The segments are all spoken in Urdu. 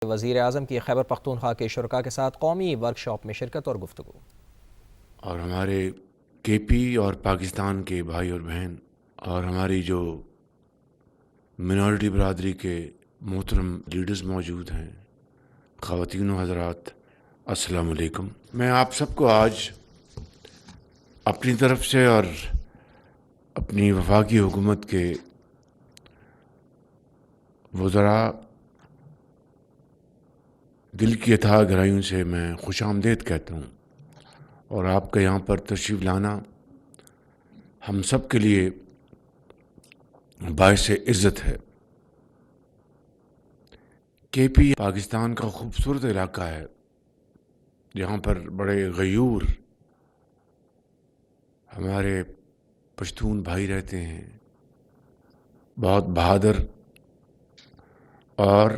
وزیر اعظم کی خیبر پختونخوا کے شرکاء کے ساتھ قومی ورکشاپ میں شرکت اور گفتگو۔ اور ہمارے کے پی اور پاکستان کے بھائی اور بہن اور ہماری جو منورٹی برادری کے محترم لیڈرز موجود ہیں، خواتین و حضرات، السلام علیکم۔ میں آپ سب کو آج اپنی طرف سے اور اپنی وفاقی حکومت کے وزراء دل کی اتھاہ گہرائیوں سے میں خوش آمدید کہتا ہوں، اور آپ کا یہاں پر تشریف لانا ہم سب کے لیے باعث عزت ہے۔ کے پی پاکستان کا خوبصورت علاقہ ہے، جہاں پر بڑے غیور ہمارے پشتون بھائی رہتے ہیں، بہت بہادر اور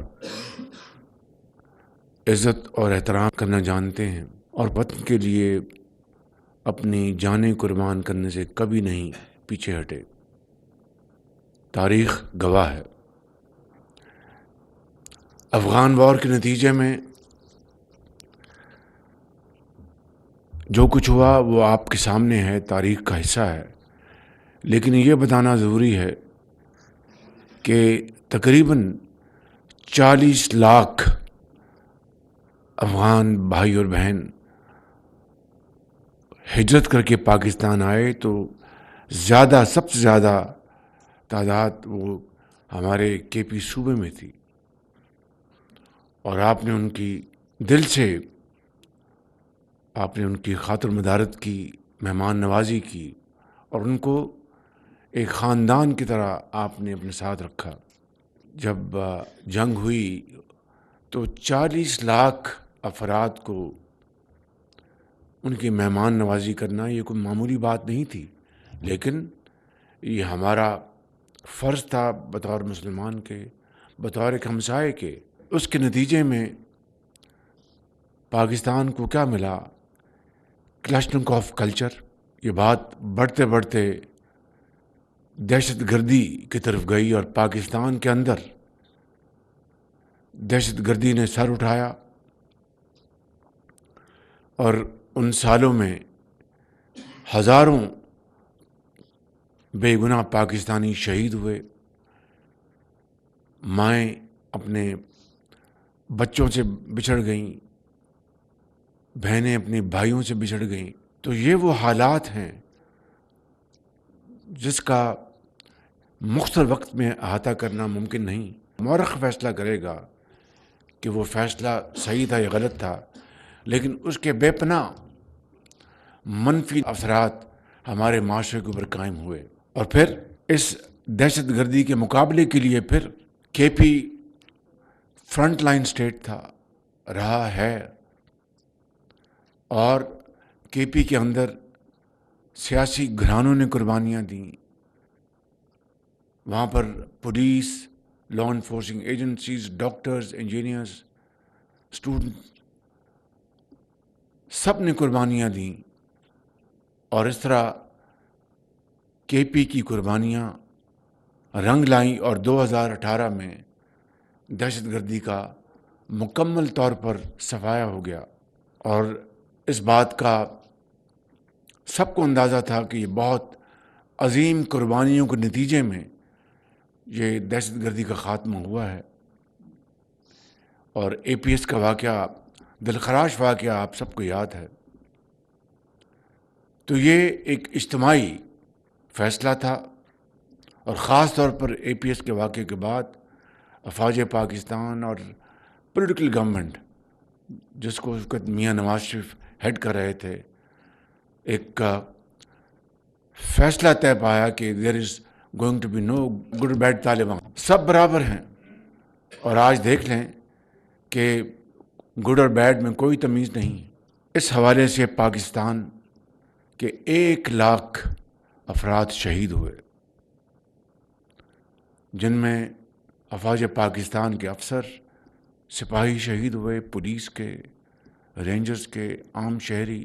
عزت اور احترام کرنا جانتے ہیں، اور وطن کے لیے اپنی جانیں قربان کرنے سے کبھی نہیں پیچھے ہٹے۔ تاریخ گواہ ہے۔ افغان وار کے نتیجے میں جو کچھ ہوا وہ آپ کے سامنے ہے، تاریخ کا حصہ ہے، لیکن یہ بتانا ضروری ہے کہ تقریباً 40 لاکھ افغان بھائی اور بہن ہجرت کر کے پاکستان آئے، تو سب سے زیادہ تعداد وہ ہمارے کے پی صوبے میں تھی، اور آپ نے ان کی دل سے آپ نے ان کی خاطر مدارت کی، مہمان نوازی کی، اور ان کو ایک خاندان کی طرح آپ نے اپنے ساتھ رکھا۔ جب جنگ ہوئی تو 40 لاکھ افراد کو ان کی مہمان نوازی کرنا یہ کوئی معمولی بات نہیں تھی، لیکن یہ ہمارا فرض تھا بطور مسلمان کے، بطور ایک ہمسائے کے۔ اس کے نتیجے میں پاکستان کو کیا ملا؟ Kalashnikov culture. یہ بات بڑھتے بڑھتے دہشت گردی کی طرف گئی، اور پاکستان کے اندر دہشت گردی نے سر اٹھایا، اور ان سالوں میں ہزاروں بے گناہ پاکستانی شہید ہوئے، مائیں اپنے بچوں سے بچھڑ گئیں، بہنیں اپنے بھائیوں سے بچھڑ گئیں۔ تو یہ وہ حالات ہیں جس کا مختصر وقت میں احاطہ کرنا ممکن نہیں۔ مورخ فیصلہ کرے گا کہ وہ فیصلہ صحیح تھا یا غلط تھا، لیکن اس کے بے پناہ منفی اثرات ہمارے معاشرے کے اوپر قائم ہوئے، اور پھر اس دہشت گردی کے مقابلے کے لیے پھر کے پی فرنٹ لائن سٹیٹ تھا، رہا ہے، اور کے پی کے اندر سیاسی گھرانوں نے قربانیاں دیں۔ وہاں پر police, law enforcing agencies, doctors, engineers, students, سب نے قربانیاں دیں، اور اس طرح کے پی کی قربانیاں رنگ لائیں، اور 2018 میں دہشت گردی کا مکمل طور پر صفایا ہو گیا۔ اور اس بات کا سب کو اندازہ تھا کہ یہ بہت عظیم قربانیوں کے نتیجے میں یہ دہشت گردی کا خاتمہ ہوا ہے۔ اور اے پی ایس کا واقعہ، دلخراش واقعہ آپ سب کو یاد ہے۔ تو یہ ایک اجتماعی فیصلہ تھا، اور خاص طور پر اے پی ایس کے واقعے کے بعد افواج پاکستان اور پولیٹیکل گورنمنٹ، جس کو اس وقت میاں نواز شریف ہیڈ کر رہے تھے، ایک فیصلہ طے پایا کہ there is going to be no good اور بیڈ طالبان، سب برابر ہیں۔ اور آج دیکھ لیں کہ گڈ اور بیڈ میں کوئی تمیز نہیں۔ اس حوالے سے پاکستان کے 1 لاکھ افراد شہید ہوئے، جن میں افواج پاکستان کے افسر، سپاہی شہید ہوئے، پولیس کے، رینجرز کے، عام شہری،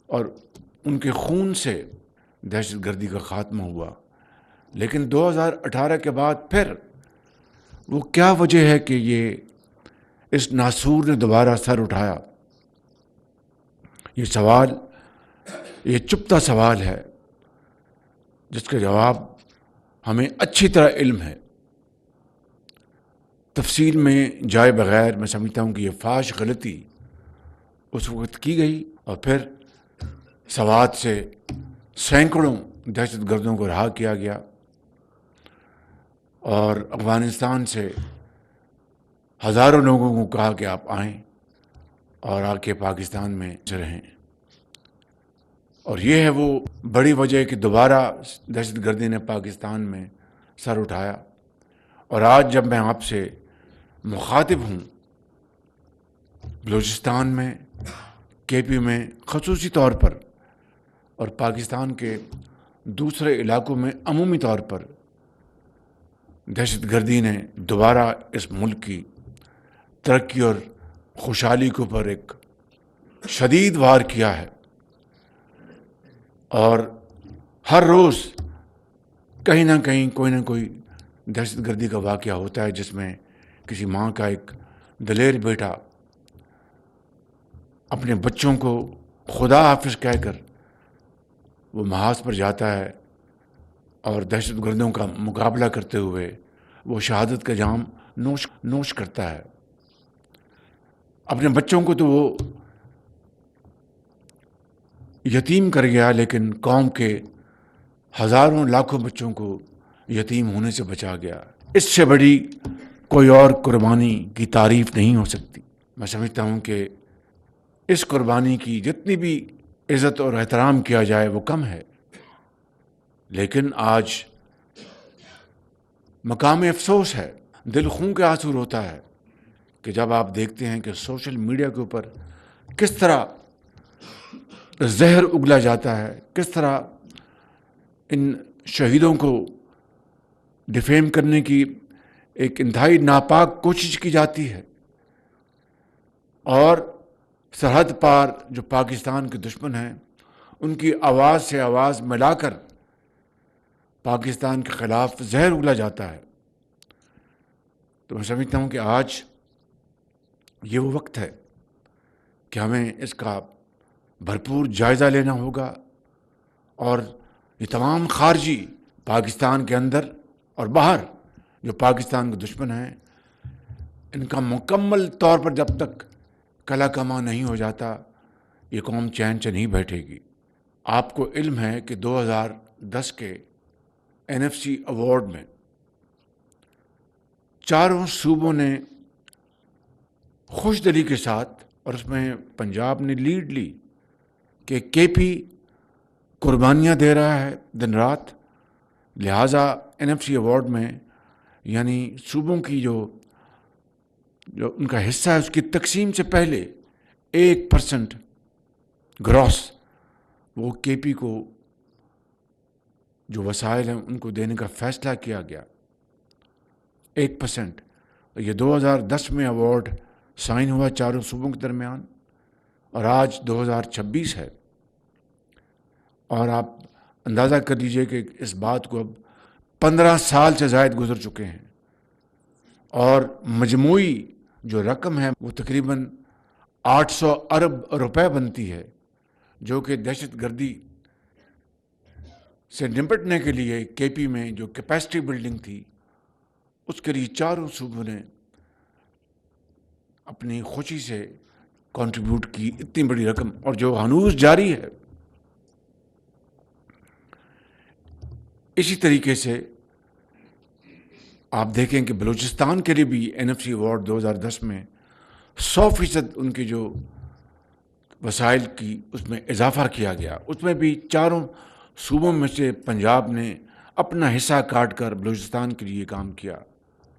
اور ان کے خون سے دہشت گردی کا خاتمہ ہوا۔ لیکن 2018 کے بعد پھر وہ کیا وجہ ہے کہ یہ اس ناسور نے دوبارہ سر اٹھایا؟ یہ سوال، یہ چپتا سوال ہے جس کا جواب ہمیں اچھی طرح علم ہے۔ تفصیل میں جائے بغیر میں سمجھتا ہوں کہ یہ فاش غلطی اس وقت کی گئی، اور پھر سوات سے سینکڑوں دہشت گردوں کو رہا کیا گیا، اور افغانستان سے ہزاروں لوگوں کو کہا کہ آپ آئیں اور آ کے پاکستان میں رہیں۔ اور یہ ہے وہ بڑی وجہ کہ دوبارہ دہشت گردی نے پاکستان میں سر اٹھایا۔ اور آج جب میں آپ سے مخاطب ہوں، بلوچستان میں، کے پی میں خصوصی طور پر، اور پاکستان کے دوسرے علاقوں میں عمومی طور پر، دہشت گردی نے دوبارہ اس ملک کی ترقی اور خوشحالی کے اوپر ایک شدید وار کیا ہے، اور ہر روز کہیں نہ کہیں کوئی نہ کوئی دہشت گردی کا واقعہ ہوتا ہے جس میں کسی ماں کا ایک دلیر بیٹا اپنے بچوں کو خدا حافظ کہہ کر وہ محاذ پر جاتا ہے، اور دہشت گردوں کا مقابلہ کرتے ہوئے وہ شہادت کا جام نوش کرتا ہے۔ اپنے بچوں کو تو وہ یتیم کر گیا، لیکن قوم کے ہزاروں لاکھوں بچوں کو یتیم ہونے سے بچا گیا۔ اس سے بڑی کوئی اور قربانی کی تعریف نہیں ہو سکتی۔ میں سمجھتا ہوں کہ اس قربانی کی جتنی بھی عزت اور احترام کیا جائے وہ کم ہے، لیکن آج مقام افسوس ہے، دل خون کے آنسو روتا ہے کہ جب آپ دیکھتے ہیں کہ سوشل میڈیا کے اوپر کس طرح زہر اگلا جاتا ہے، کس طرح ان شہیدوں کو ڈیفیم کرنے کی ایک انتہائی ناپاک کوشش کی جاتی ہے، اور سرحد پار جو پاکستان کے دشمن ہیں ان کی آواز سے آواز ملا کر پاکستان کے خلاف زہر اگلا جاتا ہے۔ تو میں سمجھتا ہوں کہ آج یہ وہ وقت ہے کہ ہمیں اس کا بھرپور جائزہ لینا ہوگا، اور یہ تمام خارجی پاکستان کے اندر اور باہر جو پاکستان کے دشمن ہیں، ان کا مکمل طور پر جب تک کلا کما نہیں ہو جاتا یہ قوم چین سے نہیں بیٹھے گی۔ آپ کو علم ہے کہ 2010 کے NFC ایوارڈ میں چاروں صوبوں نے خوش دلی کے ساتھ، اور اس میں پنجاب نے لیڈ لی کہ KP قربانیاں دے رہا ہے دن رات، لہٰذا NFC ایوارڈ میں یعنی صوبوں کی جو ان کا حصہ ہے اس کی تقسیم سے پہلے 1% گراس وہ KP کو جو وسائل ہیں ان کو دینے کا فیصلہ کیا گیا، 1%۔ یہ 2010 میں ایوارڈ سائن ہوا چاروں صوبوں کے درمیان، اور آج 2026 ہے، اور آپ اندازہ کر لیجئے کہ اس بات کو اب 15 سال سے زائد گزر چکے ہیں، اور مجموعی جو رقم ہے وہ تقریباً 800 ارب روپے بنتی ہے، جو کہ دہشت گردی سے نپٹنے کے لیے KP میں جو کیپیسٹی بلڈنگ تھی اس کے لیے چاروں صوبوں نے اپنی خوشی سے کنٹریبیوٹ کی اتنی بڑی رقم، اور جو ہنوز جاری ہے۔ اسی طریقے سے آپ دیکھیں کہ بلوچستان کے لیے بھی NFC ایوارڈ 2010 میں 100% ان کے جو وسائل کی اس میں اضافہ کیا گیا، اس میں بھی چاروں صوبوں میں سے پنجاب نے اپنا حصہ کاٹ کر بلوچستان کے لیے کام کیا۔